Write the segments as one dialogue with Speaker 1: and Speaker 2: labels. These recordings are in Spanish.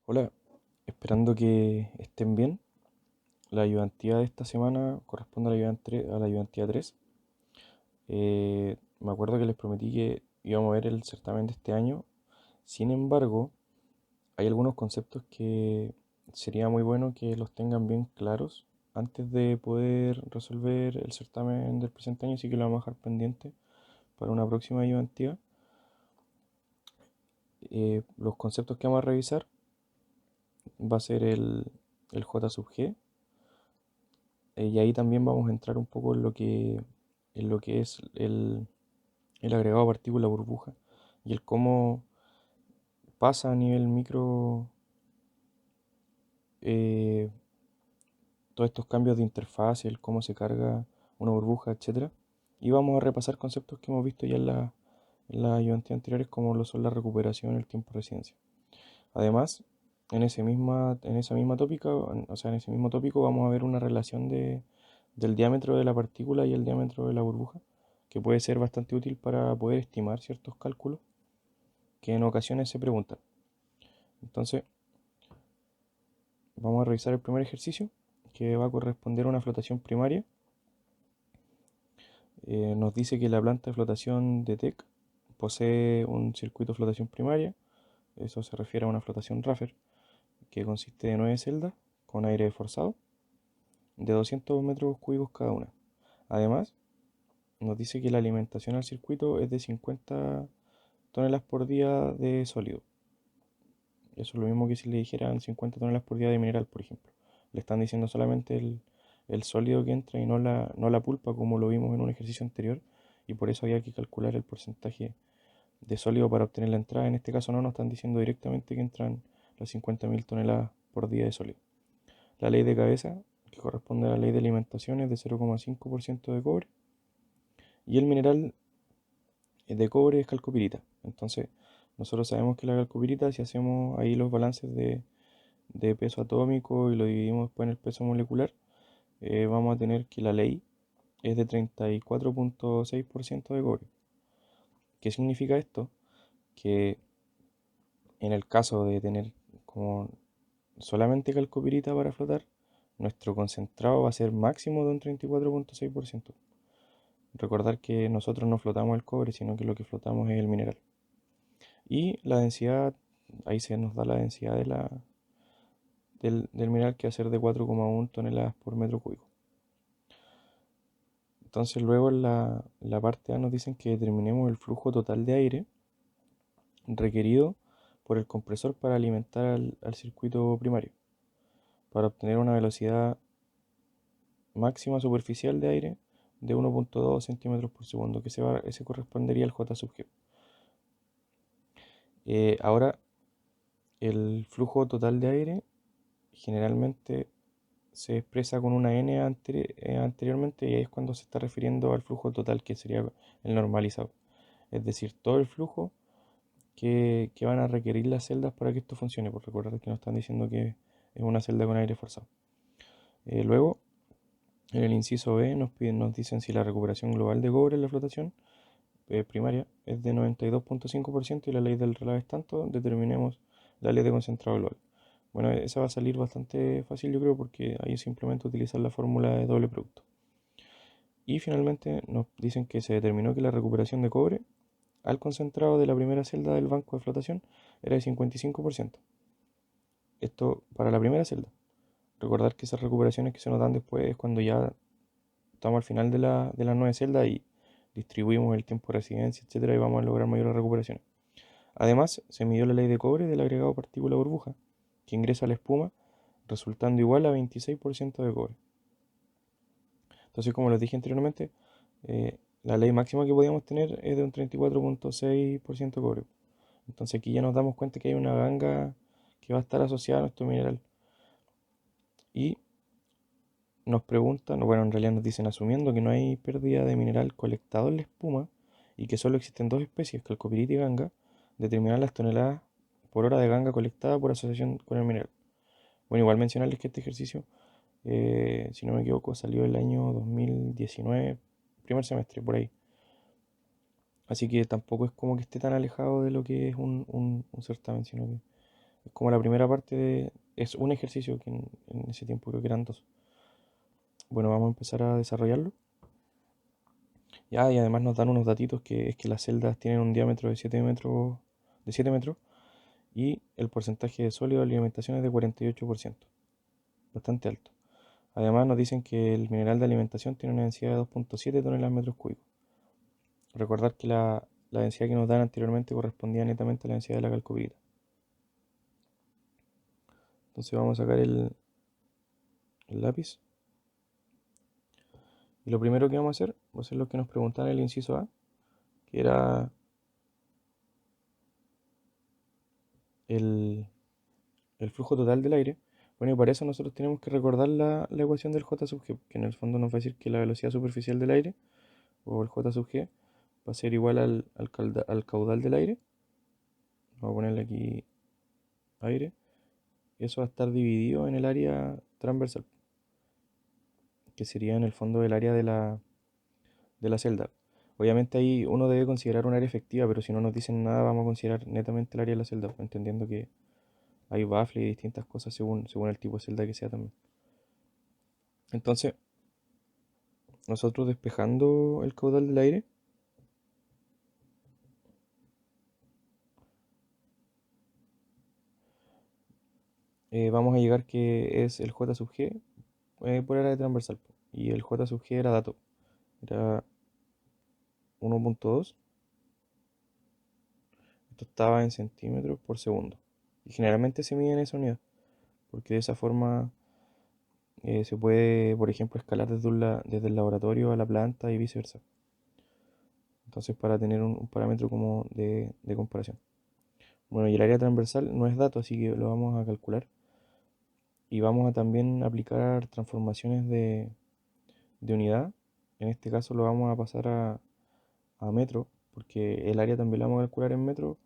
Speaker 1: Hola, esperando que estén bien. La ayudantía de esta semana corresponde a a la ayudantía 3. Me acuerdo que les prometí que íbamos a ver el certamen de este año. Sin embargo, hay algunos conceptos que sería muy bueno que los tengan bien claros antes de poder resolver el certamen del presente año, así que lo vamos a dejar pendiente para una próxima ayudantía. Los conceptos que vamos a revisar va a ser el J sub G. Y ahí también vamos a entrar un poco en lo que es el agregado partícula burbuja y el cómo pasa a nivel micro eh, todos estos cambios de interfaz, el cómo se carga una burbuja, etcétera. Y vamos a repasar conceptos que hemos visto ya en las ayudantías anteriores, como lo son la recuperación, el tiempo de residencia. Además, en esa misma tópica, o sea, en ese mismo tópico vamos a ver una relación del diámetro de la partícula y el diámetro de la burbuja, que puede ser bastante útil para poder estimar ciertos cálculos que en ocasiones se preguntan. Entonces, vamos a revisar el primer ejercicio, que va a corresponder a una flotación primaria. Nos dice que la planta de flotación de TEC posee un circuito de flotación primaria. Eso se refiere a una flotación Raffer, que consiste de 9 celdas con aire forzado de 200 metros cúbicos cada una. Además, nos dice que la alimentación al circuito es de 50 toneladas por día de sólido. Eso es lo mismo que si le dijeran 50 toneladas por día de mineral, por ejemplo. Le están diciendo solamente el sólido que entra y no la pulpa, como lo vimos en un ejercicio anterior, y por eso había que calcular el porcentaje de sólido para obtener la entrada. En este caso no nos están diciendo directamente que entran las 50.000 toneladas por día de sólido. La ley de cabeza, que corresponde a la ley de alimentación, es de 0,5% de cobre. Y el mineral de cobre es calcopirita. Entonces, nosotros sabemos que la calcopirita, si hacemos ahí los balances de peso atómico y lo dividimos después en el peso molecular, vamos a tener que la ley es de 34,6% de cobre. ¿Qué significa esto? Que en el caso de tener como solamente calcopirita para flotar, nuestro concentrado va a ser máximo de un 34,6%. Recordar que nosotros no flotamos el cobre, sino que lo que flotamos es el mineral. Y la densidad, ahí se nos da la densidad del mineral, que va a ser de 4,1 toneladas por metro cúbico. Entonces luego en la parte A nos dicen que determinemos el flujo total de aire requerido por el compresor para alimentar al circuito primario, para obtener una velocidad máxima superficial de aire de 1,2 centímetros por segundo, que ese correspondería al J sub G. Ahora, el flujo total de aire generalmente se expresa con una n anteriormente, y ahí es cuando se está refiriendo al flujo total, que sería el normalizado. Es decir, todo el flujo que van a requerir las celdas para que esto funcione, por recordar que nos están diciendo que es una celda con aire forzado. Luego, en el inciso B nos dicen si la recuperación global de cobre en la flotación primaria es de 92,5% y la ley del relave es tanto, determinemos la ley de concentrado global. Bueno, esa va a salir bastante fácil, yo creo, porque ahí simplemente utilizar la fórmula de doble producto. Y finalmente nos dicen que se determinó que la recuperación de cobre al concentrado de la primera celda del banco de flotación era de 55%. Esto para la primera celda. Recordar que esas recuperaciones que se nos dan después es cuando ya estamos al final de las 9 celdas y distribuimos el tiempo de residencia, etcétera, y vamos a lograr mayores recuperaciones. Además, se midió la ley de cobre del agregado partícula burbuja, que ingresa a la espuma, resultando igual a 26% de cobre. Entonces, como les dije anteriormente, la ley máxima que podíamos tener es de un 34,6% de cobre. Entonces aquí ya nos damos cuenta que hay una ganga que va a estar asociada a nuestro mineral. Y nos preguntan, o bueno, en realidad nos dicen, asumiendo que no hay pérdida de mineral colectado en la espuma y que solo existen dos especies, calcopirita y ganga, determinar las toneladas por hora de ganga colectada por asociación con el mineral. Bueno, igual mencionarles que este ejercicio, si no me equivoco, salió el año 2019, primer semestre, por ahí. Así que tampoco es como que esté tan alejado de lo que es un certamen, sino que Es como la primera parte es un ejercicio que en ese tiempo creo que eran dos. Bueno, vamos a empezar a desarrollarlo. Ya, y además nos dan unos datitos que es que las celdas tienen un diámetro de 7 metros y el porcentaje de sólido de alimentación es de 48%, bastante alto. Además nos dicen que el mineral de alimentación tiene una densidad de 2,7 toneladas metros cúbicos. Recordar que la densidad que nos dan anteriormente correspondía netamente a la densidad de la calcopirita. Entonces vamos a sacar el lápiz. Y lo primero que vamos a hacer va a ser lo que nos preguntaban en el inciso A, que era el, el flujo total del aire. Bueno, y para eso nosotros tenemos que recordar la ecuación del J sub g, que en el fondo nos va a decir que la velocidad superficial del aire, o el J sub g, va a ser igual al caudal del aire. Vamos a ponerle aquí aire. Y eso va a estar dividido en el área transversal, que sería en el fondo el área de la celda. Obviamente ahí uno debe considerar un área efectiva, pero si no nos dicen nada vamos a considerar netamente el área de la celda, entendiendo que hay baffles y distintas cosas según el tipo de celda que sea también. Entonces, nosotros despejando el caudal del aire, vamos a llegar que es el J sub G por área transversal. Y el J sub G era dato, era 1,2. Esto estaba en centímetros por segundo. Y generalmente se mide en esa unidad, porque de esa forma se puede, por ejemplo, escalar desde el laboratorio a la planta y viceversa. Entonces, para tener un parámetro como de comparación. Bueno, y el área transversal no es dato, así que lo vamos a calcular. Y vamos a también aplicar transformaciones de unidad. En este caso lo vamos a pasar a metro, porque el área también la vamos a calcular en metro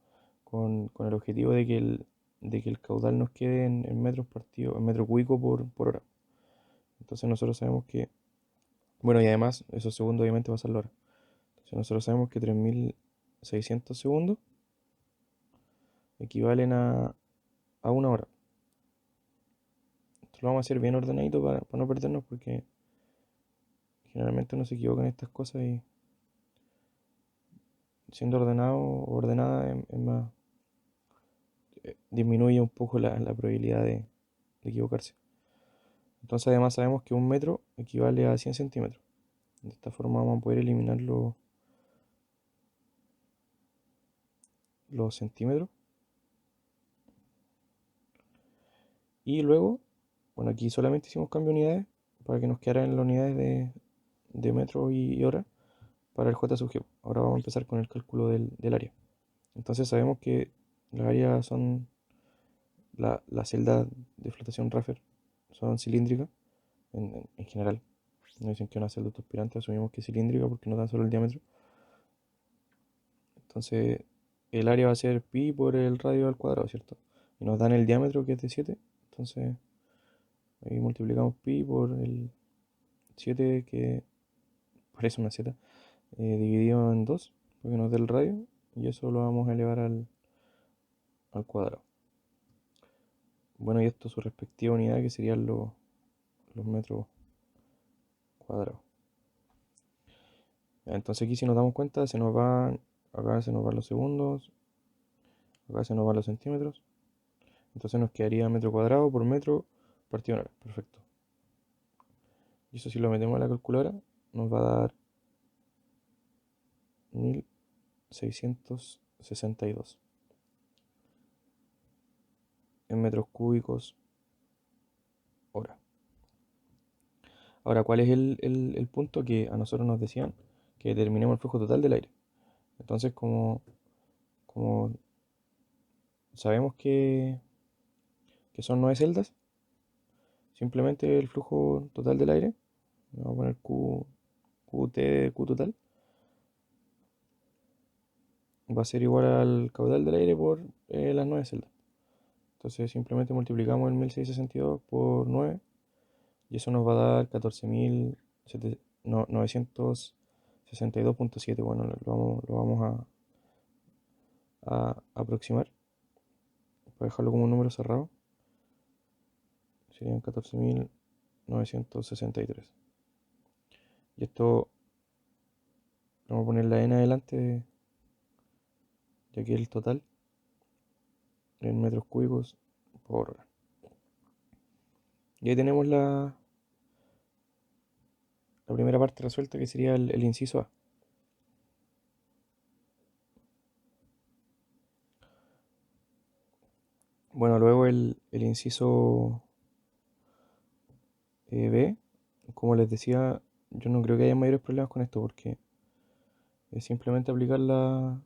Speaker 1: con el objetivo de que el caudal nos quede en metros partidos, en metro cúbico por hora. Entonces nosotros sabemos que, bueno, y además esos segundos obviamente va a ser la hora. Entonces nosotros sabemos que 3600 segundos equivalen a una hora. Esto lo vamos a hacer bien ordenadito para no perdernos, porque generalmente uno se equivoca en estas cosas y siendo ordenado o ordenada es más, disminuye un poco la probabilidad de equivocarse. Entonces además sabemos que un metro equivale a 100 centímetros. De esta forma vamos a poder eliminar los centímetros. Y luego, bueno, aquí solamente hicimos cambio de unidades para que nos quedaran las unidades de metro y hora para el J sub G. Ahora vamos a empezar con el cálculo del área. Entonces sabemos que las áreas son la celda de flotación Raffer son cilíndricas en general. No dicen que una celda autoaspirante, asumimos que es cilíndrica porque no dan solo el diámetro. Entonces el área va a ser pi por el radio al cuadrado, ¿cierto? Y nos dan el diámetro que es de 7. Entonces ahí multiplicamos pi por el 7 que parece una z, dividido en 2 para que nos dé el radio. Y eso lo vamos a elevar al cuadrado. Bueno, y esto su respectiva unidad que serían los metros cuadrados. Entonces aquí si nos damos cuenta acá se nos van los segundos, acá se nos van los centímetros. Entonces nos quedaría metro cuadrado por metro partido en hora. Perfecto. Y eso si lo metemos a la calculadora nos va a dar 1662 en metros cúbicos hora. Ahora, ¿cuál es el punto que a nosotros nos decían? Que determinemos el flujo total del aire. Entonces, como sabemos que son 9 celdas, simplemente el flujo total del aire, vamos a poner QT, Q total, va a ser igual al caudal del aire por las 9 celdas. Entonces simplemente multiplicamos el 1662 por 9 y eso nos va a dar 14.962.7. Bueno, lo vamos a aproximar para dejarlo como un número cerrado, serían 14.963. Y esto, vamos a poner la n adelante, ya que el total en metros cúbicos por hora. Y ahí tenemos la primera parte resuelta, que sería el inciso A. Bueno, luego el inciso B, como les decía, yo no creo que haya mayores problemas con esto, porque es simplemente aplicar la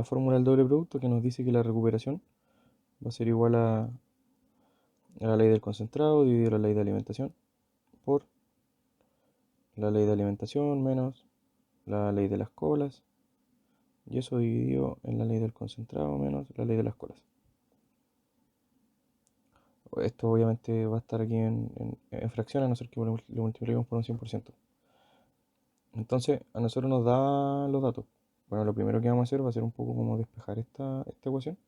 Speaker 1: fórmula del doble producto, que nos dice que la recuperación va a ser igual a la ley del concentrado dividido la ley de alimentación por la ley de alimentación menos la ley de las colas, y eso dividido en la ley del concentrado menos la ley de las colas. Esto obviamente va a estar aquí en fracciones, a no ser que lo multipliquemos por un 100%. Entonces, a nosotros nos da los datos. Bueno, lo primero que vamos a hacer va a ser un poco como despejar esta ecuación.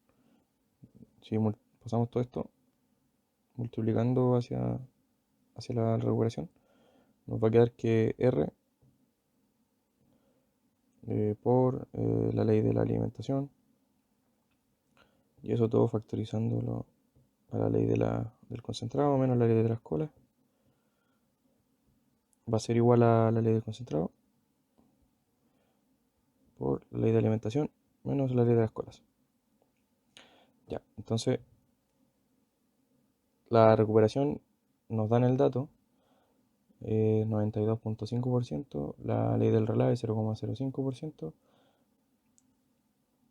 Speaker 1: Si pasamos todo esto multiplicando hacia la recuperación, nos va a quedar que R por la ley de la alimentación, y eso todo factorizándolo a la ley del concentrado menos la ley de las colas, va a ser igual a la ley del concentrado por la ley de alimentación menos la ley de las colas. Ya, entonces la recuperación nos dan el dato 92.5%, la ley del relave 0,05%,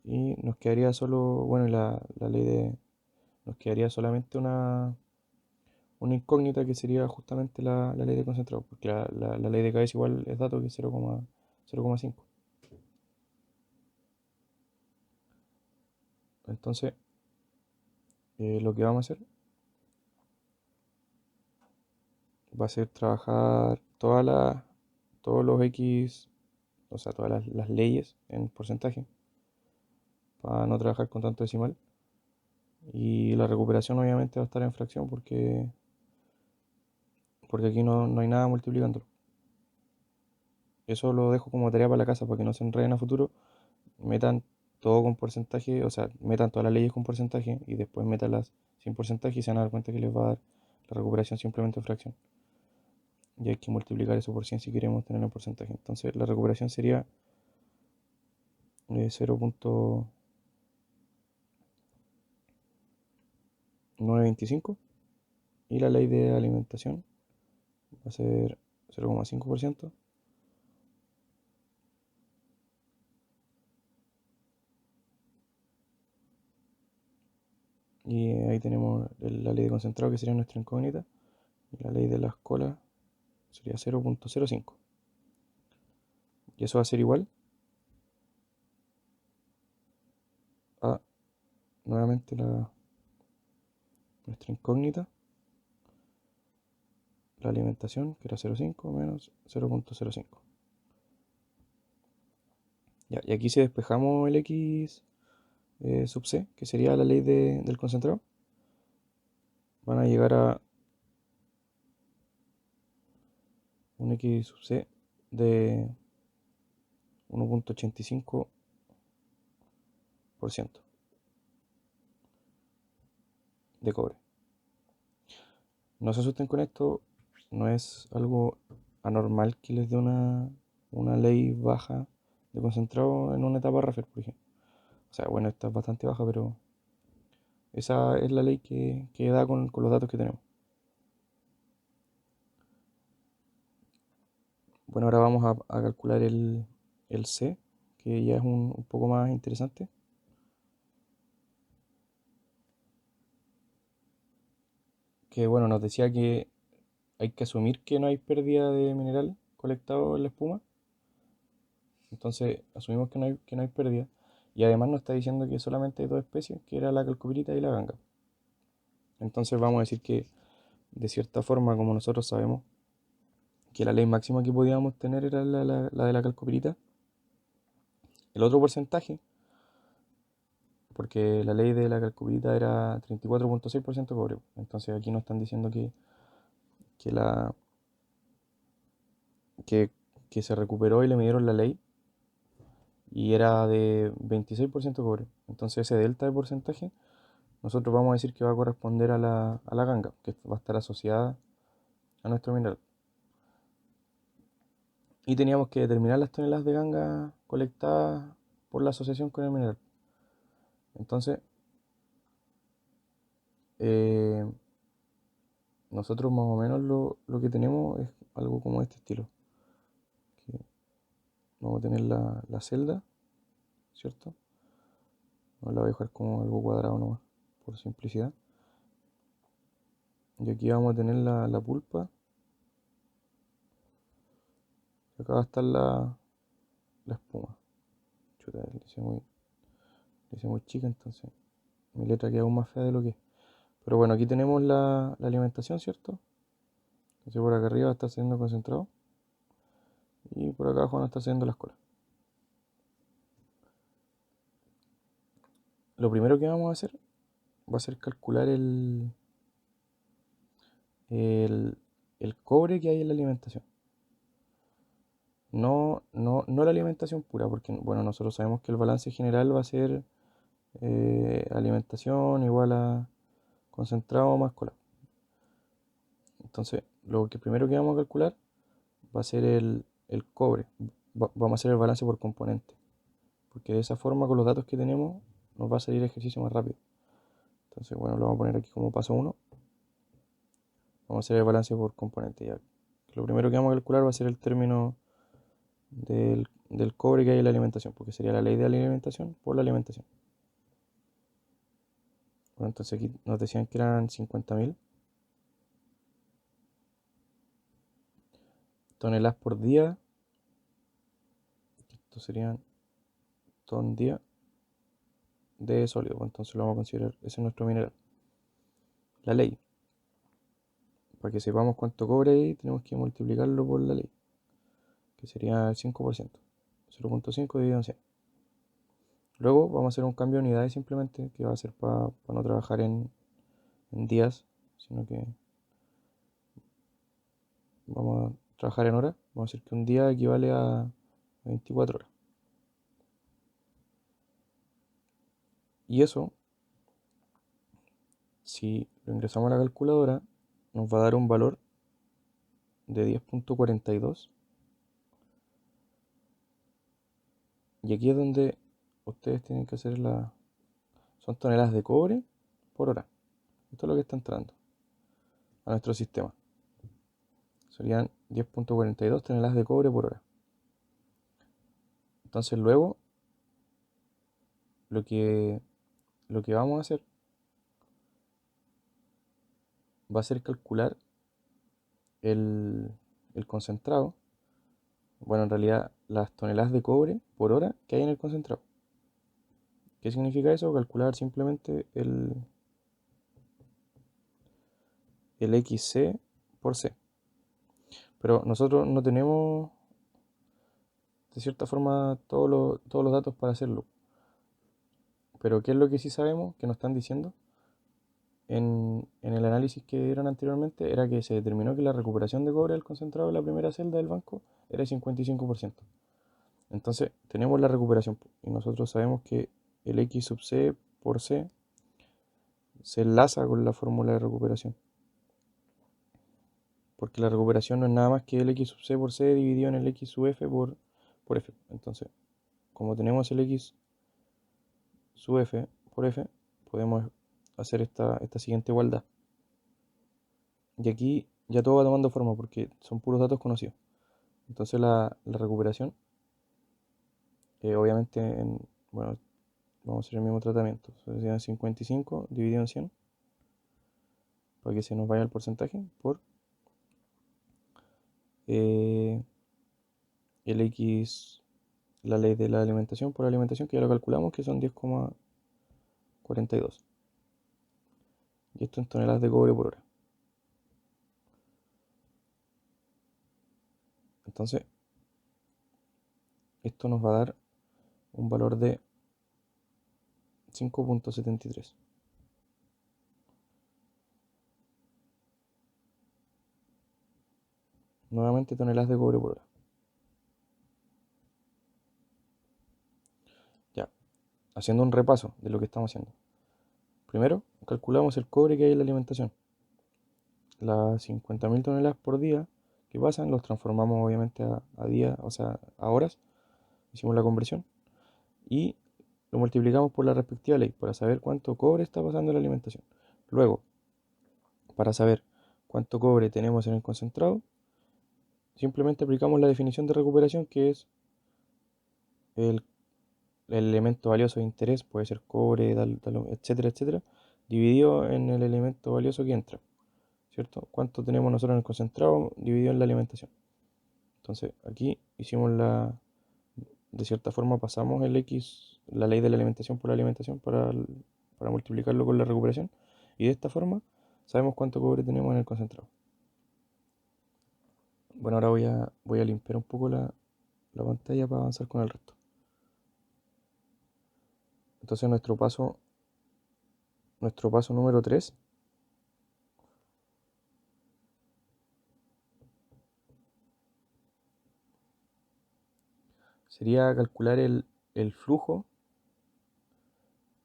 Speaker 1: y nos quedaría solo, bueno, la ley nos quedaría solamente una incógnita, que sería justamente la ley de concentrado, porque la ley de cabeza igual es dato, que es 0,5. Entonces, lo que vamos a hacer va a ser trabajar todos los X, o sea, todas las leyes en porcentaje, para no trabajar con tanto decimal. Y la recuperación obviamente va a estar en fracción, porque aquí no hay nada multiplicándolo. Eso lo dejo como tarea para la casa, para que no se enreden a futuro. Metan todo con porcentaje, o sea, metan todas las leyes con porcentaje y después métalas sin porcentaje, y se van a dar cuenta que les va a dar la recuperación simplemente en fracción. Y hay que multiplicar eso por 100 si queremos tener en porcentaje. Entonces la recuperación sería 0,925, y la ley de alimentación va a ser 0,5%. Y ahí tenemos la ley de concentrado, que sería nuestra incógnita, y la ley de las colas sería 0,05. Y eso va a ser igual a, nuevamente, nuestra incógnita, la alimentación, que era 0,5 menos 0,05. Ya, y aquí si despejamos el X sub C, que sería la ley del concentrado, van a llegar a un X sub C de 1,85% de cobre. No se asusten con esto, no es algo anormal que les dé una ley baja de concentrado en una etapa Raffer, por ejemplo. O sea, bueno, esta es bastante baja, pero esa es la ley que da con los datos que tenemos. Bueno, ahora vamos a calcular el C, que ya es un poco más interesante. Que bueno, nos decía que hay que asumir que no hay pérdida de mineral colectado en la espuma. Entonces asumimos que no hay pérdida. Y además nos está diciendo que solamente hay dos especies, que era la calcopirita y la ganga. Entonces vamos a decir que, de cierta forma, como nosotros sabemos que la ley máxima que podíamos tener era la de la calcopirita, el otro porcentaje porque la ley de la calculadora era 34,6% cobre. Entonces aquí nos están diciendo que, la, que se recuperó y le midieron la ley y era de 26% cobre. Entonces ese delta de porcentaje nosotros vamos a decir que va a corresponder a la ganga, que va a estar asociada a nuestro mineral. Y teníamos que determinar las toneladas de ganga colectadas por la asociación con el mineral. Entonces, eh, nosotros más o menos lo que tenemos es algo como este estilo. Que vamos a tener la celda, ¿cierto? No la voy a dejar como algo cuadrado nomás, por simplicidad. Y aquí vamos a tener la pulpa. Y acá va a estar la espuma. Chuta, le hice muy chica, entonces mi letra queda aún más fea de lo que es. Pero bueno, aquí tenemos la alimentación, ¿cierto? Entonces por acá arriba está siendo concentrado y por acá abajo no está haciendo las colas. Lo primero que vamos a hacer va a ser calcular el, el cobre que hay en la alimentación. No la alimentación pura, porque bueno, nosotros sabemos que el balance general va a ser alimentación igual a concentrado más cola. Entonces, lo que primero que vamos a calcular va a ser el cobre. Vamos a hacer el balance por componente. Porque de esa forma, con los datos que tenemos, nos va a salir el ejercicio más rápido. Entonces, bueno, lo vamos a poner aquí como paso 1. Vamos a hacer el balance por componente. Ya. Lo primero que vamos a calcular va a ser el término del cobre que hay en la alimentación, porque sería la ley de la alimentación por la alimentación. Bueno, entonces aquí nos decían que eran 50.000 toneladas por día. Esto serían ton día de sólido. Pues entonces lo vamos a considerar, ese es nuestro mineral. La ley. Para que sepamos cuánto cobre hay, tenemos que multiplicarlo por la ley, que sería el 5%. 0,5 dividido en 100. Luego vamos a hacer un cambio de unidades simplemente, que va a ser para no trabajar en días, sino que vamos a trabajar en horas. Vamos a decir que un día equivale a 24 horas. Y eso, si lo ingresamos a la calculadora, nos va a dar un valor de 10,42. Y aquí es donde ustedes tienen que hacer son toneladas de cobre por hora. Esto es lo que está entrando a nuestro sistema. Serían 10,42 toneladas de cobre por hora. Entonces luego lo que vamos a hacer va a ser calcular el, el concentrado. Bueno, en realidad las toneladas de cobre por hora que hay en el concentrado. ¿Qué significa eso? Calcular simplemente el XC por C. Pero nosotros no tenemos de cierta forma todos los datos para hacerlo. Pero ¿qué es lo que sí sabemos que nos están diciendo? En el análisis que dieron anteriormente era que se determinó que la recuperación de cobre del concentrado de la primera celda del banco era el 55%. Entonces tenemos la recuperación y nosotros sabemos que el X sub C por C se enlaza con la fórmula de recuperación. Porque la recuperación no es nada más que el X sub C por C dividido en el X sub F por F. Entonces, como tenemos el X sub F por F, podemos hacer esta siguiente igualdad. Y aquí ya todo va tomando forma porque son puros datos conocidos. Entonces la recuperación, obviamente, bueno, vamos a hacer el mismo tratamiento. Sería 55 dividido en 100, para que se nos vaya el porcentaje, por eh, el X, la ley de la alimentación por alimentación, que ya lo calculamos, que son 10,42. Y esto en toneladas de cobre por hora. Entonces, esto nos va a dar un valor de 5,73. Nuevamente toneladas de cobre por hora. Ya, haciendo un repaso de lo que estamos haciendo. Primero, calculamos el cobre que hay en la alimentación. Las 50.000 toneladas por día que pasan, los transformamos obviamente a días, o sea, a horas. Hicimos la conversión y lo multiplicamos por la respectiva ley para saber cuánto cobre está pasando en la alimentación. Luego, para saber cuánto cobre tenemos en el concentrado, simplemente aplicamos la definición de recuperación, que es el, el elemento valioso de interés, puede ser cobre, etcétera, etcétera, dividido en el elemento valioso que entra, ¿cierto? ¿Cuánto tenemos nosotros en el concentrado dividido en la alimentación? Entonces, aquí hicimos de cierta forma pasamos el X, la ley de la alimentación por la alimentación para multiplicarlo con la recuperación, y de esta forma sabemos cuánto cobre tenemos en el concentrado. Bueno, ahora voy a limpiar un poco la pantalla para avanzar con el resto. Entonces nuestro paso número 3 sería calcular el flujo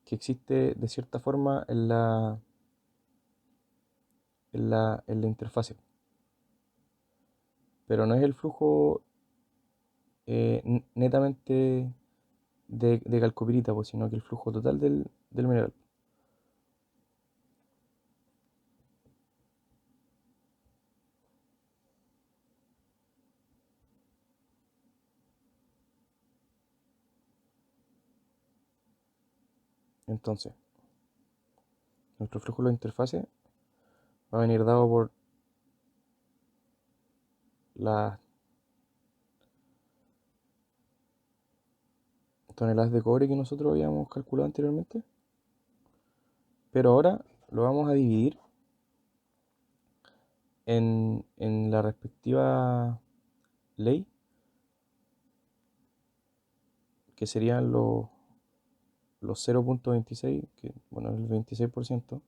Speaker 1: que existe de cierta forma en la interfase. Pero no es el flujo netamente de calcopirita, pues, sino que el flujo total del mineral. Entonces, nuestro flujo de la interfase va a venir dado por las toneladas de cobre que nosotros habíamos calculado anteriormente, pero ahora lo vamos a dividir en la respectiva ley, que serían los 0,26, que bueno, el 26%,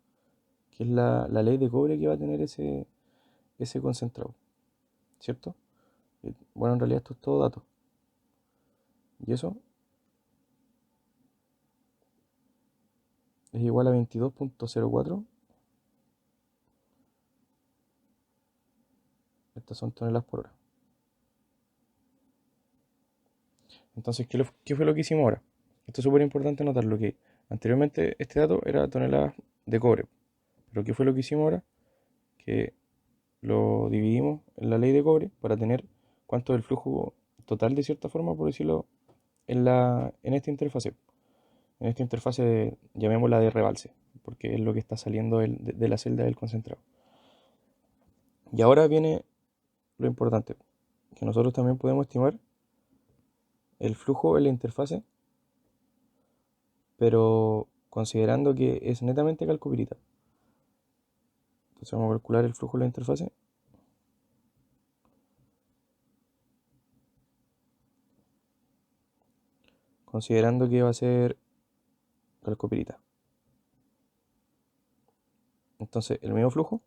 Speaker 1: que es la ley de cobre que va a tener ese concentrado, ¿cierto? Bueno, en realidad esto es todo dato. Y eso es igual a 22,04. Estas son toneladas por hora. Entonces, ¿qué fue lo que hicimos ahora? Esto es súper importante notarlo, que anteriormente este dato era toneladas de cobre. Pero ¿qué fue lo que hicimos ahora? Que lo dividimos en la ley de cobre para tener cuánto es el flujo total, de cierta forma, por decirlo, en esta interfase. En esta interfase, llamémosla de rebalse, porque es lo que está saliendo de la celda del concentrado. Y ahora viene lo importante, que nosotros también podemos estimar el flujo en la interfase, pero considerando que es netamente calcopirita. Entonces vamos a calcular el flujo en la interfase. Considerando que va a ser calcopirita. Entonces el mismo flujo,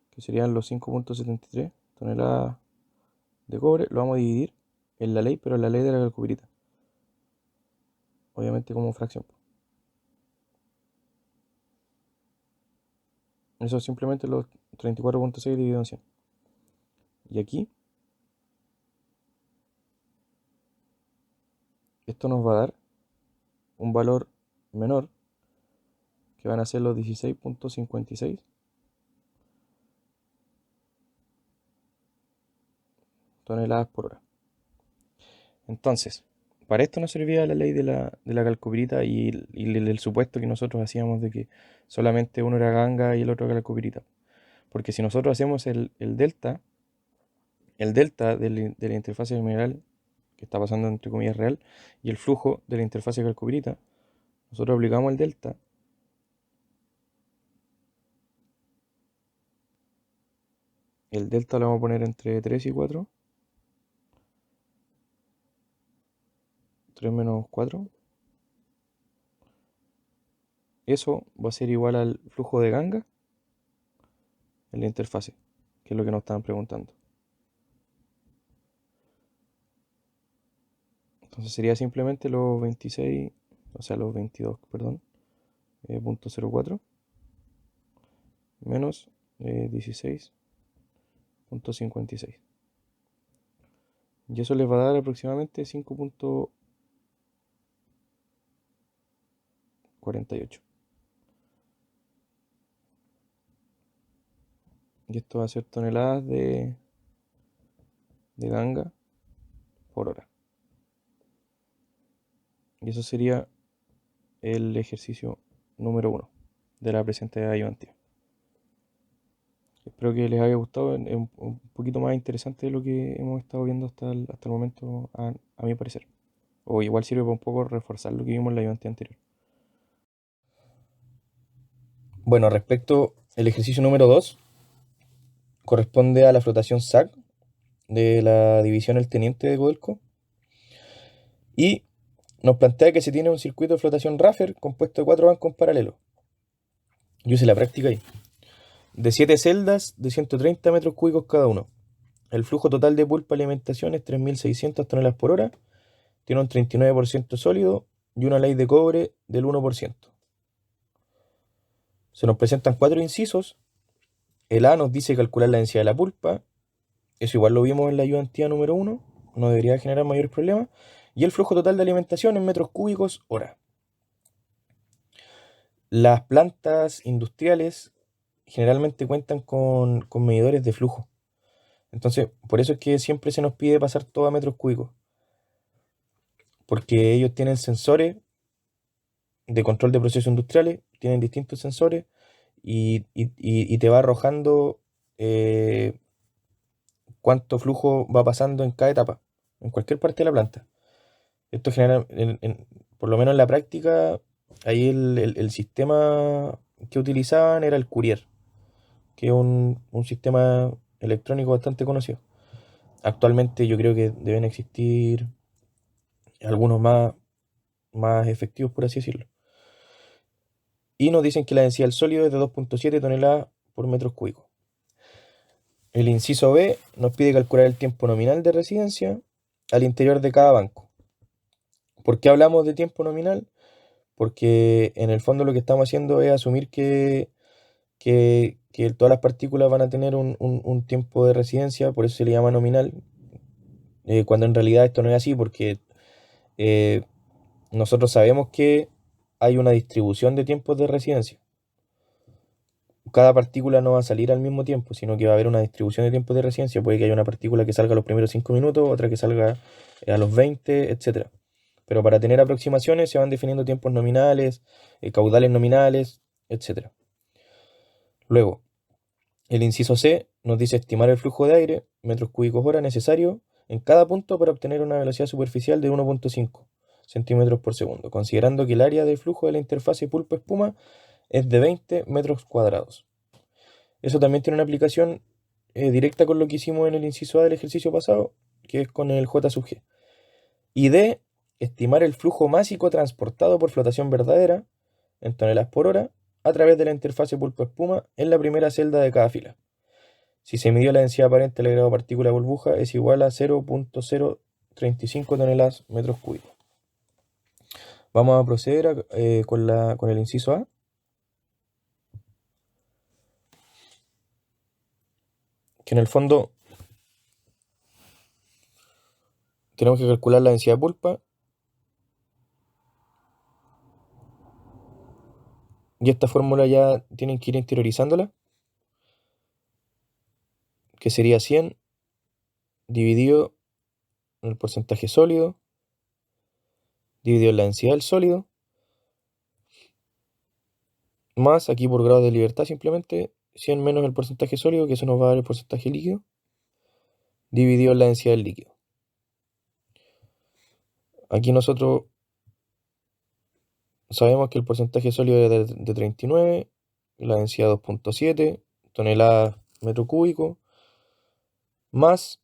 Speaker 1: que serían los 5,73 toneladas de cobre, lo vamos a dividir en la ley, pero en la ley de la calcopirita. Obviamente como fracción. Eso es simplemente los 34,6 dividido en 100. Y aquí, esto nos va a dar un valor menor, que van a ser los 16,56 toneladas por hora. Entonces, para esto nos servía la ley de la calcopirita y el supuesto que nosotros hacíamos de que solamente uno era ganga y el otro calcopirita. Porque si nosotros hacemos el delta de la interfase del mineral, que está pasando entre comillas real, y el flujo de la interfase calcopirita, nosotros aplicamos el delta. El delta lo vamos a poner entre 3 y 4. 3 menos 4. eso va a ser igual al flujo de ganga en la interfase, que es lo que nos estaban preguntando. Entonces sería simplemente los 26, o sea, los 22, perdón, punto 04 menos 16.56. Y eso les va a dar aproximadamente 5.48. Y esto va a ser toneladas de ganga por hora. Y eso sería el ejercicio número 1 de la presente ayudantía. Espero que les haya gustado. Es un poquito más interesante de lo que hemos estado viendo hasta el momento, a mi parecer. O igual sirve para un poco reforzar lo que vimos en la ayudantía anterior. Bueno, respecto al ejercicio número 2, corresponde a la flotación SAC de la división El Teniente de Codelco. Y nos plantea que se tiene un circuito de flotación Raffer compuesto de 4 bancos paralelos. Yo hice la práctica ahí. De 7 celdas de 130 metros cúbicos cada uno. El flujo total de pulpa alimentación es 3.600 toneladas por hora. Tiene un 39% sólido y una ley de cobre del 1%. Se nos presentan 4 incisos. El A nos dice calcular la densidad de la pulpa. Eso igual lo vimos en la ayudantía número 1. No debería generar mayores problemas. Y el flujo total de alimentación en metros cúbicos hora. Las plantas industriales generalmente cuentan con medidores de flujo. Entonces, por eso es que siempre se nos pide pasar todo a metros cúbicos. Porque ellos tienen sensores de control de procesos industriales, tienen distintos sensores y te va arrojando cuánto flujo va pasando en cada etapa, en cualquier parte de la planta. Esto genera, por lo menos en la práctica, ahí el sistema que utilizaban era el Courier, que es un sistema electrónico bastante conocido. Actualmente yo creo que deben existir algunos más efectivos, por así decirlo. Y nos dicen que la densidad del sólido es de 2.7 toneladas por metro cúbico. El inciso B nos pide calcular el tiempo nominal de residencia al interior de cada banco. ¿Por qué hablamos de tiempo nominal? Porque en el fondo lo que estamos haciendo es asumir que todas las partículas van a tener un tiempo de residencia, por eso se le llama nominal, cuando en realidad esto no es así, porque nosotros sabemos que hay una distribución de tiempos de residencia. Cada partícula no va a salir al mismo tiempo, sino que va a haber una distribución de tiempos de residencia. Puede que haya una partícula que salga a los primeros 5 minutos, otra que salga a los 20, etc. Pero para tener aproximaciones se van definiendo tiempos nominales, caudales nominales, etc. Luego, el inciso C nos dice estimar el flujo de aire, metros cúbicos hora necesario en cada punto para obtener una velocidad superficial de 1.5 centímetros por segundo, considerando que el área de flujo de la interfase pulpa-espuma es de 20 metros cuadrados. Eso también tiene una aplicación directa con lo que hicimos en el inciso A del ejercicio pasado, que es con el J sub G. Y D, estimar el flujo másico transportado por flotación verdadera en toneladas por hora a través de la interfase pulpa-espuma en la primera celda de cada fila. Si se midió la densidad aparente del grado partícula burbuja es igual a 0.035 toneladas metros cúbicos. Vamos a proceder con el inciso A. Que en el fondo tenemos que calcular la densidad de pulpa. Y esta fórmula ya tienen que ir interiorizándola, que sería 100 dividido en el porcentaje sólido, dividido en la densidad del sólido, más aquí por grado de libertad simplemente 100 menos el porcentaje sólido, que eso nos va a dar el porcentaje líquido, dividido en la densidad del líquido. Aquí nosotros sabemos que el porcentaje sólido es de 39, la densidad 2.7 toneladas metro cúbico, más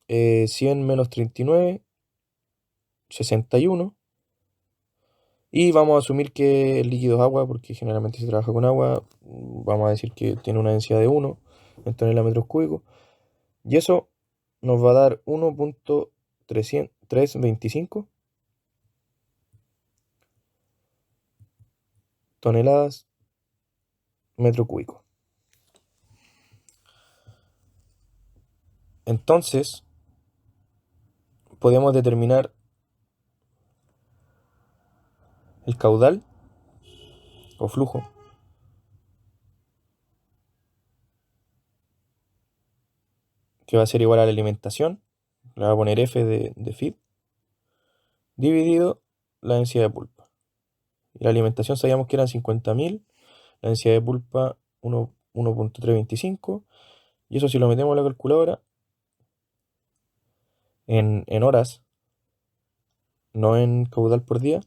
Speaker 1: 100 menos 39, 61, Y vamos a asumir que el líquido es agua, porque generalmente se trabaja con agua. Vamos a decir que tiene una densidad de 1 en toneladas metros cúbicos. Y eso nos va a dar 1.325 toneladas metro cúbico. Entonces, podemos determinar el caudal o flujo, que va a ser igual a la alimentación, le voy a poner F de feed, dividido la densidad de pulpa. Y la alimentación sabíamos que eran 50.000, la densidad de pulpa 1.325, y eso si lo metemos a la calculadora, en horas, no en caudal por día,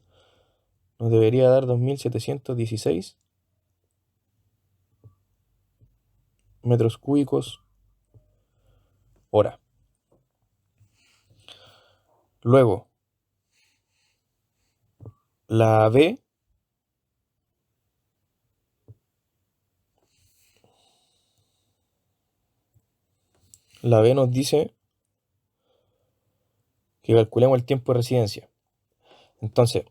Speaker 1: nos debería dar 2.716 metros cúbicos hora. Luego, la B, nos dice que calculemos el tiempo de residencia. Entonces,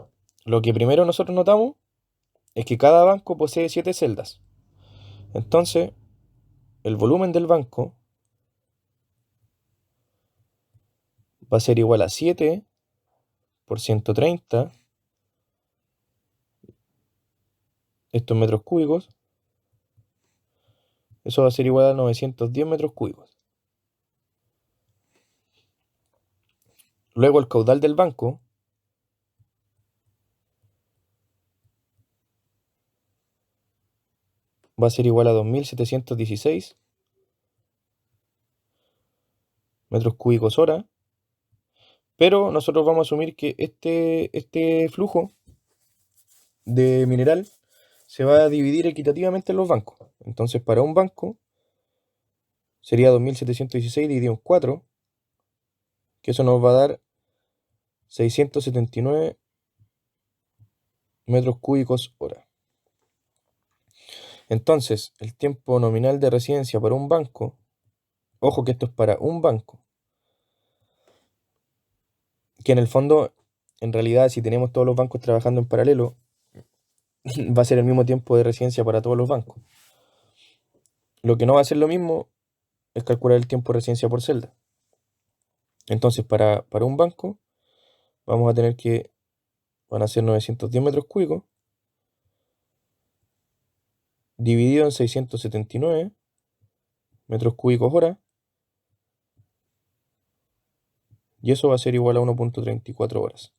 Speaker 1: lo que primero nosotros notamos es que cada banco posee 7 celdas. Entonces, el volumen del banco va a ser igual a 7 por 130, estos metros cúbicos. Eso va a ser igual a 910 metros cúbicos. Luego el caudal del banco va a ser igual a 2.716 metros cúbicos hora. Pero nosotros vamos a asumir que este flujo de mineral se va a dividir equitativamente en los bancos. Entonces, para un banco sería 2.716 dividido en 4, que eso nos va a dar 679 metros cúbicos hora. Entonces, el tiempo nominal de residencia para un banco, ojo que esto es para un banco, que en el fondo, en realidad, si tenemos todos los bancos trabajando en paralelo, va a ser el mismo tiempo de residencia para todos los bancos. Lo que no va a ser lo mismo es calcular el tiempo de residencia por celda. Entonces, para un banco, vamos a tener que, van a ser 910 metros cúbicos, dividido en 679 metros cúbicos hora, y eso va a ser igual a 1.34 horas.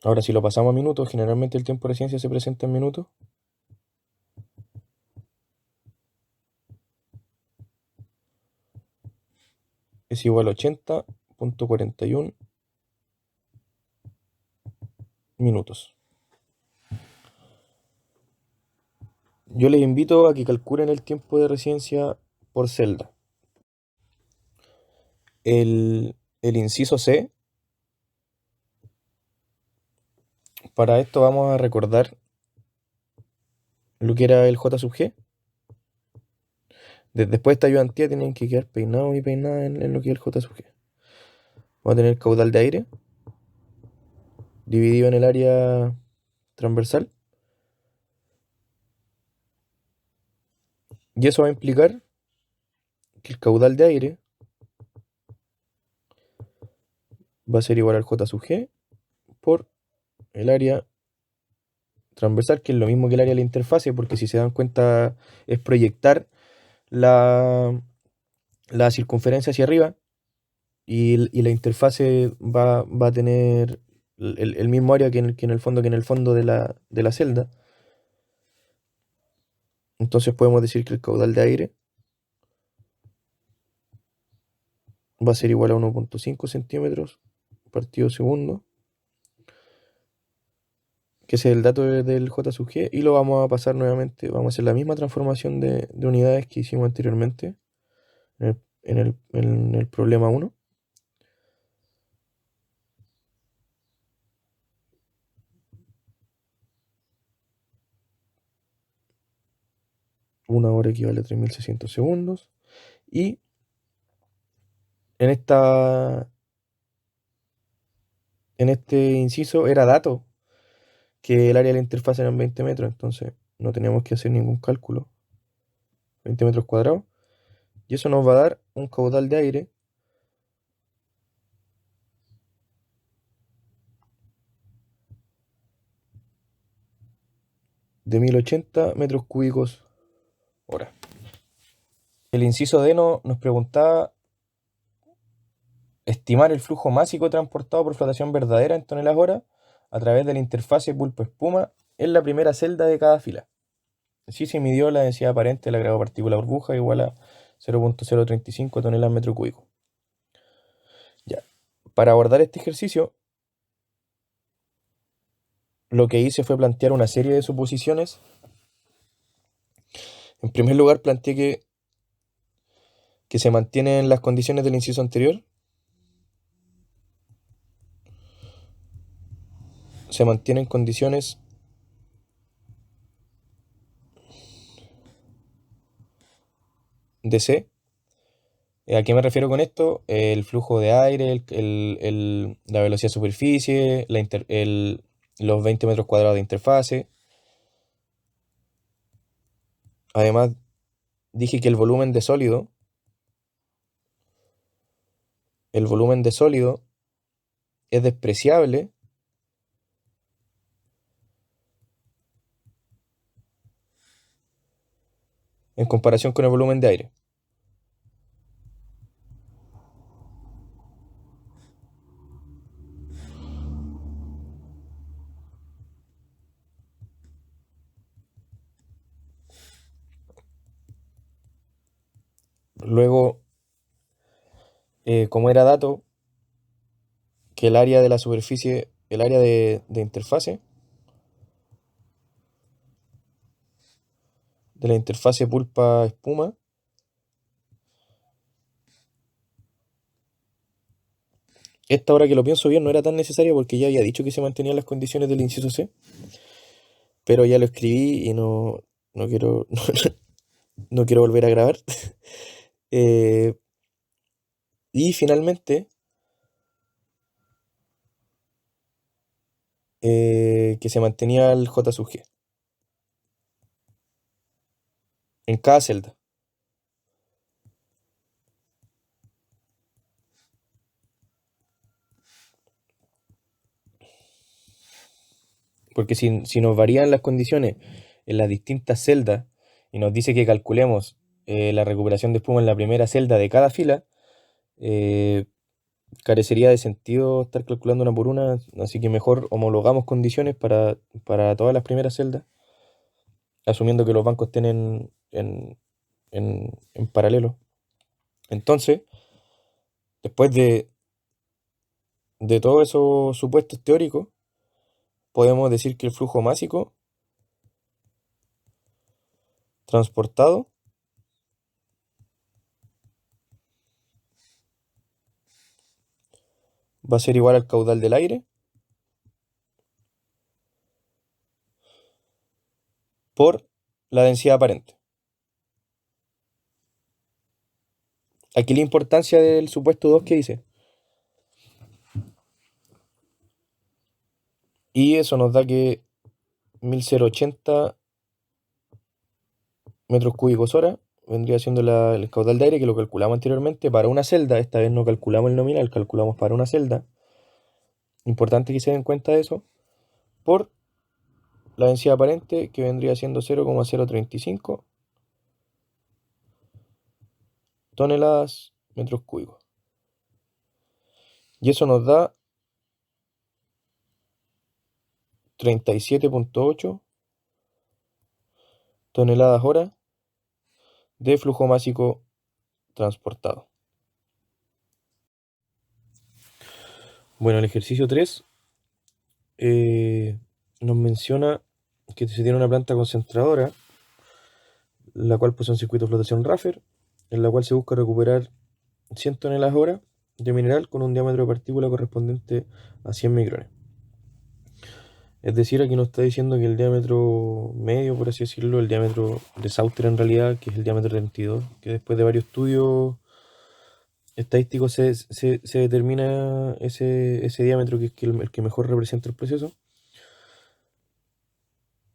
Speaker 1: Ahora, si lo pasamos a minutos, generalmente el tiempo de residencia se presenta en minutos. Es igual a 80.41 minutos. Yo les invito a que calculen el tiempo de residencia por celda. El inciso C, para esto vamos a recordar lo que era el J sub G. Después de esta ayudantía tienen que quedar peinados y peinadas en lo que es el J sub G. Vamos a tener el caudal de aire dividido en el área transversal. Y eso va a implicar que el caudal de aire va a ser igual al J sub G por el área transversal, que es lo mismo que el área de la interfase, porque si se dan cuenta es proyectar la circunferencia hacia arriba, y la interfase va a tener el mismo área que en el fondo de la celda. Entonces podemos decir que el caudal de aire va a ser igual a 1.5 centímetros partido segundo, que ese es el dato del J sub G, y lo vamos a pasar nuevamente, vamos a hacer la misma transformación de unidades que hicimos anteriormente en el problema 1. Una hora equivale a 3600 segundos. Y en este inciso era dato que el área de la interfaz eran 20 metros, entonces no teníamos que hacer ningún cálculo. 20 metros cuadrados. Y eso nos va a dar un caudal de aire de 1080 metros cúbicos hora. El inciso D nos preguntaba estimar el flujo másico transportado por flotación verdadera en toneladas hora a través de la interfase pulpo-espuma en la primera celda de cada fila. Así se midió la densidad aparente del agregado partícula burbuja igual a 0.035 toneladas metro cúbico. Ya. Para abordar este ejercicio, lo que hice fue plantear una serie de suposiciones. En primer lugar, planteé que se mantienen las condiciones del inciso anterior. Se mantienen condiciones de C. ¿A qué me refiero con esto? El flujo de aire, la velocidad de superficie, los 20 metros cuadrados de interfase. Además, dije que el volumen de sólido es despreciable en comparación con el volumen de aire. Luego, como era dato, que el área de la superficie, el área de interfase, de la interfase pulpa-espuma, esta hora que lo pienso bien no era tan necesaria porque ya había dicho que se mantenían las condiciones del inciso C, pero ya lo escribí y no quiero, no quiero volver a grabar. Y finalmente, que se mantenía el J sub G en cada celda. Porque si nos varían las condiciones en las distintas celdas y nos dice que calculemos la recuperación de espuma en la primera celda de cada fila, carecería de sentido estar calculando una por una, así que mejor homologamos condiciones para todas las primeras celdas, asumiendo que los bancos estén en paralelo. Entonces, después de todos esos supuestos teóricos, podemos decir que el flujo másico transportado va a ser igual al caudal del aire por la densidad aparente. Aquí la importancia del supuesto 2 que dice. Y eso nos da que 1080 metros cúbicos hora vendría siendo el caudal de aire que lo calculamos anteriormente para una celda. Esta vez no calculamos el nominal, calculamos para una celda. Importante que se den cuenta de eso. Por la densidad aparente que vendría siendo 0,035 toneladas metros cúbicos. Y eso nos da 37.8 toneladas hora de flujo másico transportado. Bueno, el ejercicio 3 nos menciona que se tiene una planta concentradora, la cual posee un circuito de flotación Raffer, en la cual se busca recuperar 100 toneladas hora de mineral con un diámetro de partícula correspondiente a 100 micrones. Es decir, aquí nos está diciendo que el diámetro medio, por así decirlo, el diámetro de Sauter en realidad, que es el diámetro 32, que después de varios estudios estadísticos se determina ese diámetro que es el que mejor representa el proceso,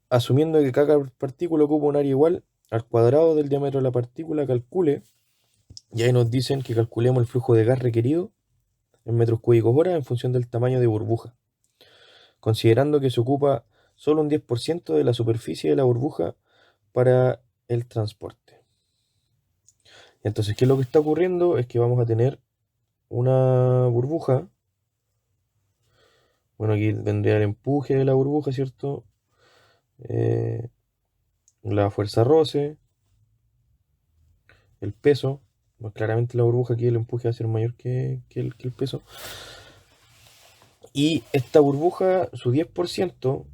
Speaker 1: asumiendo que cada partícula ocupa un área igual al cuadrado del diámetro de la partícula, calcule, y ahí nos dicen que calculemos el flujo de gas requerido en metros cúbicos hora en función del tamaño de burbuja, considerando que se ocupa solo un 10% de la superficie de la burbuja para el transporte. Entonces, ¿qué es lo que está ocurriendo? Es que vamos a tener una burbuja. Bueno, aquí vendría el empuje de la burbuja, ¿cierto? Eh, la fuerza roce, el peso. Pues claramente la burbuja aquí el empuje va a ser mayor que el peso. Y esta burbuja, su 10%,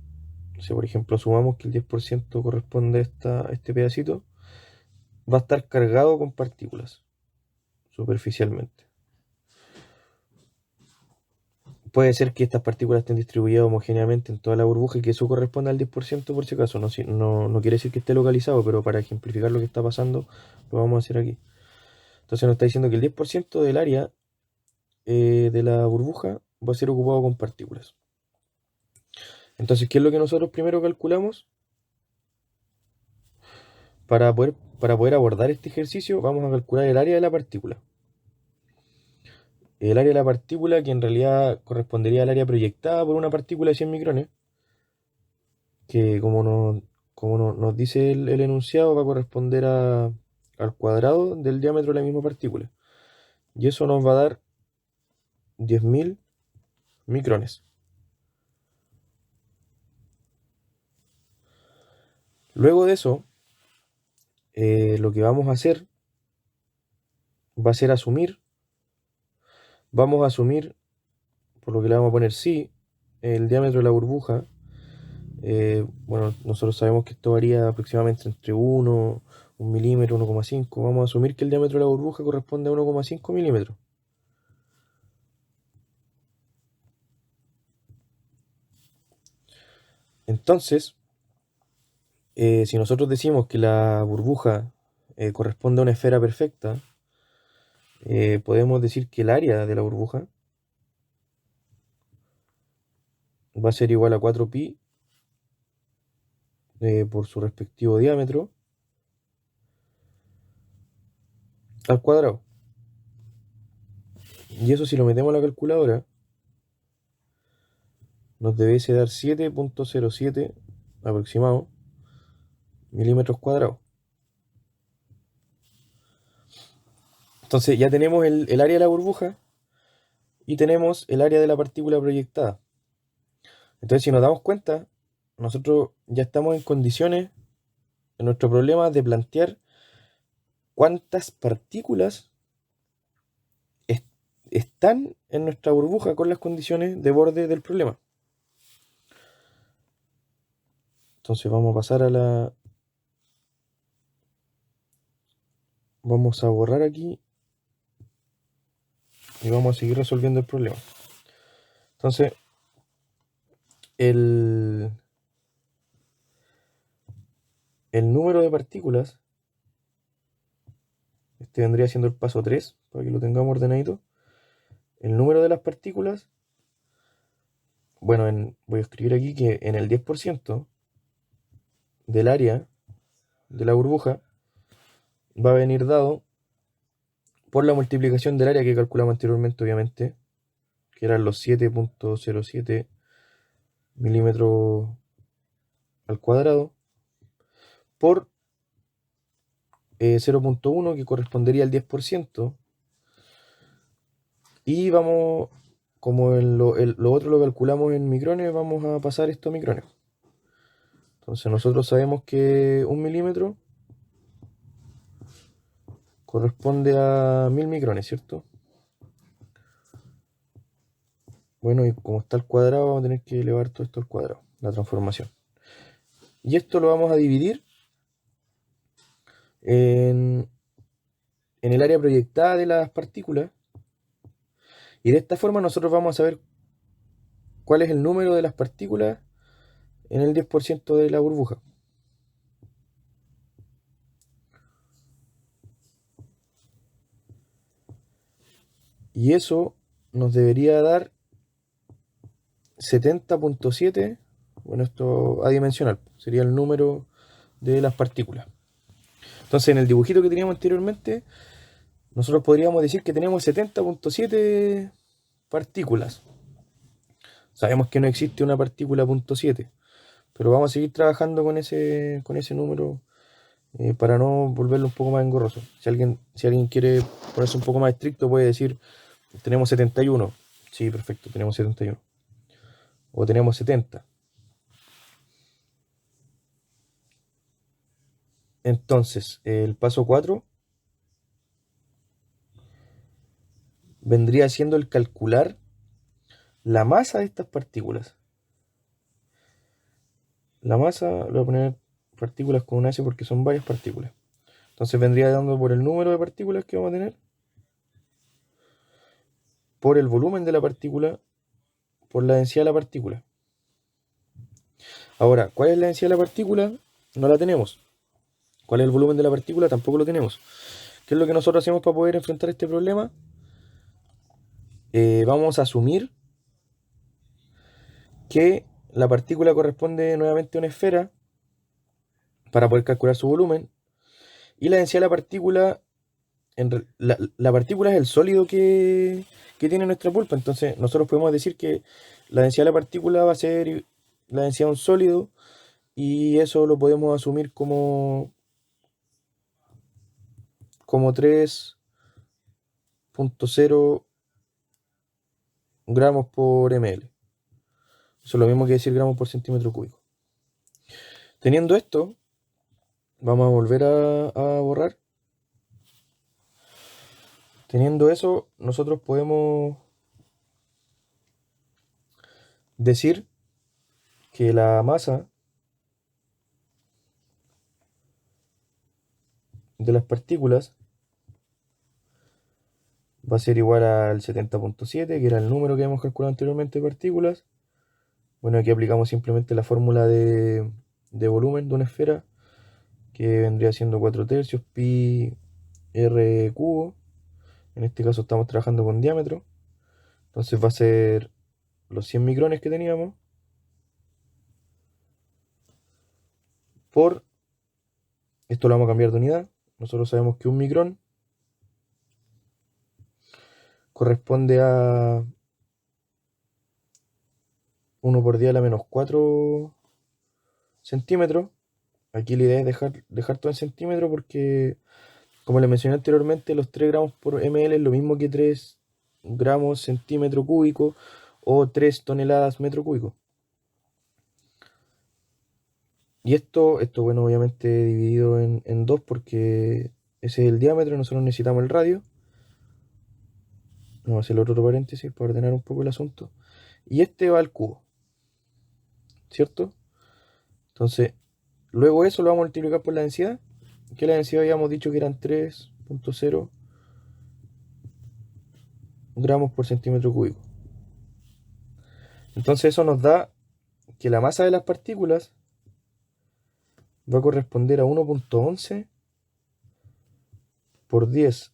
Speaker 1: si por ejemplo sumamos que el 10% corresponde a este pedacito, va a estar cargado con partículas superficialmente. Puede ser que estas partículas estén distribuidas homogéneamente en toda la burbuja y que eso corresponda al 10% por si acaso. No quiere decir que esté localizado, pero para ejemplificar lo que está pasando, lo vamos a hacer aquí. Entonces nos está diciendo que el 10% del área de la burbuja va a ser ocupado con partículas. Entonces, ¿qué es lo que nosotros primero calculamos? Para poder abordar este ejercicio, vamos a calcular el área de la partícula. El área de la partícula, que en realidad correspondería al área proyectada por una partícula de 100 micrones, que como nos dice el enunciado, va a corresponder al cuadrado del diámetro de la misma partícula. Y eso nos va a dar 10.000 micrones. Luego de eso, lo que vamos a hacer va a ser vamos a asumir, por lo que le vamos a poner sí, el diámetro de la burbuja. Bueno, nosotros sabemos que esto varía aproximadamente entre 1 milímetro, 1,5. Vamos a asumir que el diámetro de la burbuja corresponde a 1,5 milímetros. Entonces, si nosotros decimos que la burbuja corresponde a una esfera perfecta, podemos decir que el área de la burbuja va a ser igual a 4pi por su respectivo diámetro al cuadrado. Y eso, si lo metemos en la calculadora, nos debiese dar 7,07 aproximado milímetros cuadrados. Entonces ya tenemos el área de la burbuja y tenemos el área de la partícula proyectada. Entonces, si nos damos cuenta, nosotros ya estamos en condiciones en nuestro problema de plantear cuántas partículas están en nuestra burbuja con las condiciones de borde del problema. Entonces vamos a pasar vamos a borrar aquí y vamos a seguir resolviendo el problema. Entonces, el número de partículas, este vendría siendo el paso 3, para que lo tengamos ordenadito. El número de las partículas, bueno, voy a escribir aquí que en el 10% del área de la burbuja va a venir dado por la multiplicación del área que calculamos anteriormente, obviamente, que eran los 7,07 milímetros al cuadrado, por 0,1, que correspondería al 10%, y vamos, como lo otro lo calculamos en micrones, vamos a pasar esto a micrones. Entonces nosotros sabemos que 1 milímetro corresponde a 1000 micrones, ¿cierto? Bueno, y como está al cuadrado, vamos a tener que elevar todo esto al cuadrado, la transformación. Y esto lo vamos a dividir en el área proyectada de las partículas. Y de esta forma nosotros vamos a saber cuál es el número de las partículas en el 10% de la burbuja. Y eso nos debería dar 70.7. Bueno, esto adimensional, sería el número de las partículas. Entonces, en el dibujito que teníamos anteriormente, nosotros podríamos decir que tenemos 70.7 partículas. Sabemos que no existe una partícula .7, pero vamos a seguir trabajando con ese número para no volverlo un poco más engorroso. Si alguien quiere ponerse un poco más estricto, puede decir, tenemos 71. Sí, perfecto, tenemos 71. O tenemos 70. Entonces, el paso 4 vendría siendo el calcular la masa de estas partículas. La masa, le voy a poner partículas con una S porque son varias partículas. Entonces vendría dando por el número de partículas que vamos a tener, por el volumen de la partícula, por la densidad de la partícula. Ahora, ¿cuál es la densidad de la partícula? No la tenemos. ¿Cuál es el volumen de la partícula? Tampoco lo tenemos. ¿Qué es lo que nosotros hacemos para poder enfrentar este problema? Vamos a asumir que la partícula corresponde nuevamente a una esfera para poder calcular su volumen. Y la densidad de la partícula, la partícula es el sólido que tiene nuestra pulpa. Entonces nosotros podemos decir que la densidad de la partícula va a ser la densidad de un sólido, y eso lo podemos asumir como 3.0 gramos por ml. Eso es lo mismo que decir gramos por centímetro cúbico. Teniendo esto, vamos a volver a borrar. Teniendo eso, nosotros podemos decir que la masa de las partículas va a ser igual al 70.7, que era el número que hemos calculado anteriormente de partículas. Bueno, aquí aplicamos simplemente la fórmula de volumen de una esfera, que vendría siendo 4 tercios pi r cubo. En este caso estamos trabajando con diámetro. Entonces va a ser los 100 micrones que teníamos por, esto lo vamos a cambiar de unidad. Nosotros sabemos que un micrón corresponde a 1 por 10 a la menos 4 centímetros. Aquí la idea es dejar todo en centímetros porque, como les mencioné anteriormente, los 3 gramos por ml es lo mismo que 3 gramos centímetro cúbico o 3 toneladas metro cúbico. Y esto bueno, obviamente dividido en 2 porque ese es el diámetro y nosotros necesitamos el radio. Vamos a hacer el otro paréntesis para ordenar un poco el asunto. Y este va al cubo, ¿cierto? Entonces, luego eso lo vamos a multiplicar por la densidad, que la densidad habíamos dicho que eran 3.0 gramos por centímetro cúbico. Entonces eso nos da que la masa de las partículas va a corresponder a 1.11 por 10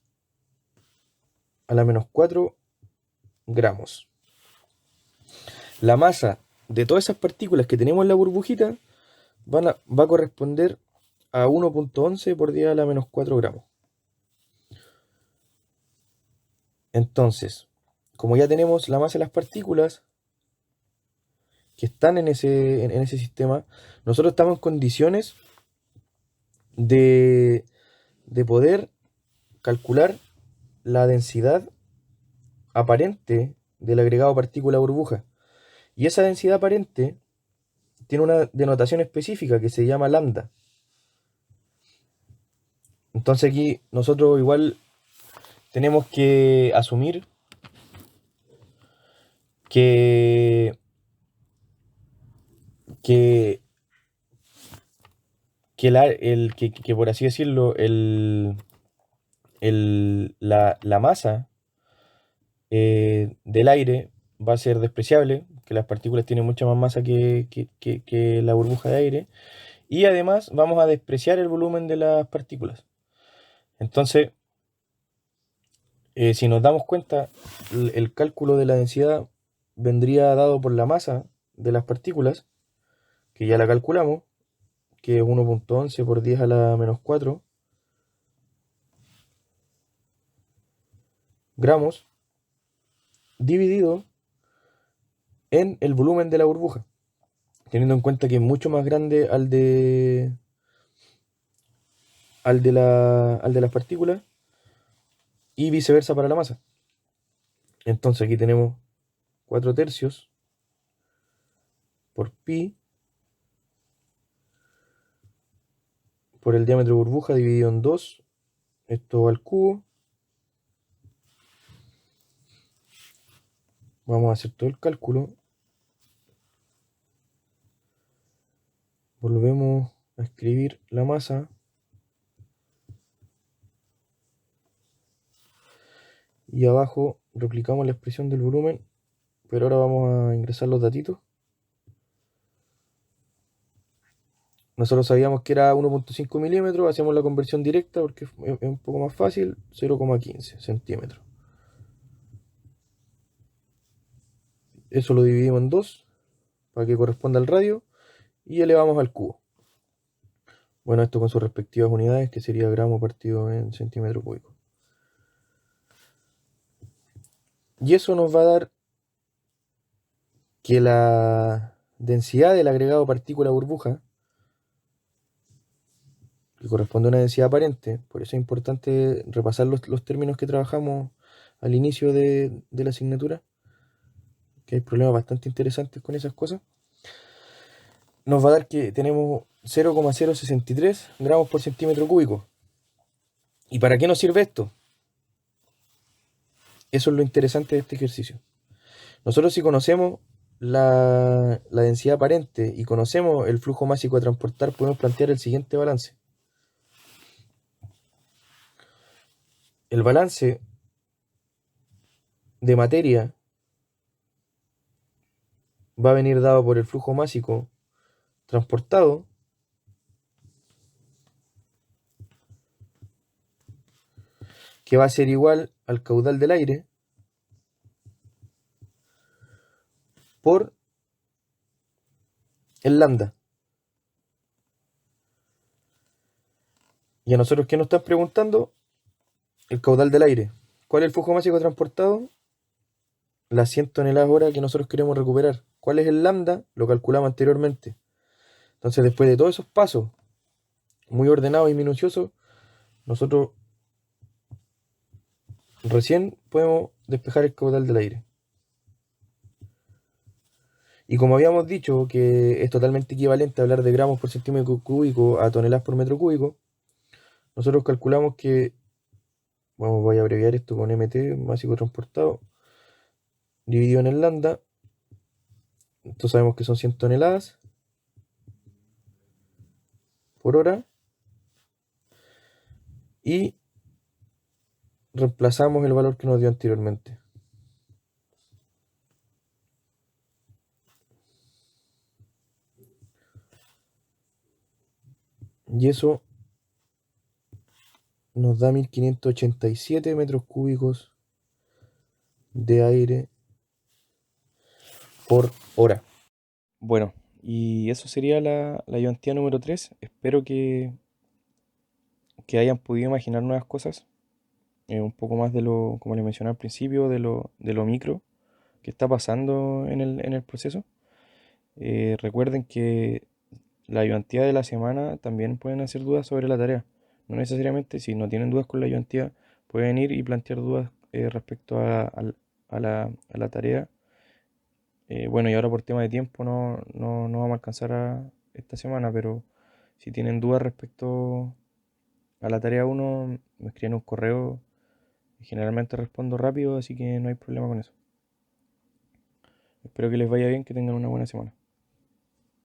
Speaker 1: a la menos 4 gramos. La masa de todas esas partículas que tenemos en la burbujita va a corresponder a 1.11 por 10 a la menos 4 gramos. Entonces, como ya tenemos la masa de las partículas que están en ese sistema, nosotros estamos en condiciones de poder calcular la densidad aparente del agregado partícula burbuja. Y esa densidad aparente tiene una denotación específica que se llama lambda. Entonces aquí nosotros igual tenemos que asumir que, que, que por así decirlo, la masa del aire va a ser despreciable, que las partículas tienen mucha más masa que la burbuja de aire, y además vamos a despreciar el volumen de las partículas. Entonces, si nos damos cuenta, el cálculo de la densidad vendría dado por la masa de las partículas, que ya la calculamos, que es 1.11 por 10 a la menos 4 gramos, dividido en el volumen de la burbuja, teniendo en cuenta que es mucho más grande al de las partículas y viceversa para la masa. Entonces aquí tenemos 4 tercios por pi por el diámetro de burbuja dividido en 2, esto al cubo. Vamos a hacer todo el cálculo. Volvemos a escribir la masa. Y abajo replicamos la expresión del volumen, pero ahora vamos a ingresar los datitos. Nosotros sabíamos que era 1.5 milímetros, hacemos la conversión directa porque es un poco más fácil, 0,15 centímetros. Eso lo dividimos en 2 para que corresponda al radio y elevamos al cubo. Bueno, esto con sus respectivas unidades, que sería gramo partido en centímetro cúbico. Y eso nos va a dar que la densidad del agregado partícula burbuja, que corresponde a una densidad aparente, por eso es importante repasar los términos que trabajamos al inicio de la asignatura, que hay problemas bastante interesantes con esas cosas, nos va a dar que tenemos 0,063 gramos por centímetro cúbico. ¿Y para qué nos sirve esto? Eso es lo interesante de este ejercicio. Nosotros, si conocemos la densidad aparente y conocemos el flujo másico a transportar, podemos plantear el siguiente balance. El balance de materia va a venir dado por el flujo másico transportado que va a ser igual al caudal del aire por el lambda. ¿Y a nosotros qué nos están preguntando? El caudal del aire. ¿Cuál es el flujo másico transportado? Las 100 toneladas hora que nosotros queremos recuperar. ¿Cuál es el lambda? Lo calculamos anteriormente. Entonces, después de todos esos pasos muy ordenados y minuciosos, nosotros recién podemos despejar el caudal del aire. Y como habíamos dicho que es totalmente equivalente a hablar de gramos por centímetro cúbico a toneladas por metro cúbico, nosotros calculamos que, bueno, voy a abreviar esto con MT, másico transportado, dividido en el lambda. Entonces sabemos que son 100 toneladas por hora. Y reemplazamos el valor que nos dio anteriormente. Y eso nos da 1587 metros cúbicos de aire por hora. Bueno, y eso sería la ayudantía número 3. Espero que hayan podido imaginar nuevas cosas. Un poco más de lo, como les mencioné al principio, de lo micro que está pasando en el proceso. Recuerden que la ayudantía de la semana también pueden hacer dudas sobre la tarea. No necesariamente, si no tienen dudas con la ayudantía, pueden ir y plantear dudas respecto a la tarea. Bueno, y ahora por tema de tiempo no vamos a alcanzar esta semana, pero si tienen dudas respecto a la tarea 1, me escriben un correo. Generalmente respondo rápido, así que no hay problema con eso. Espero que les vaya bien, que tengan una buena semana.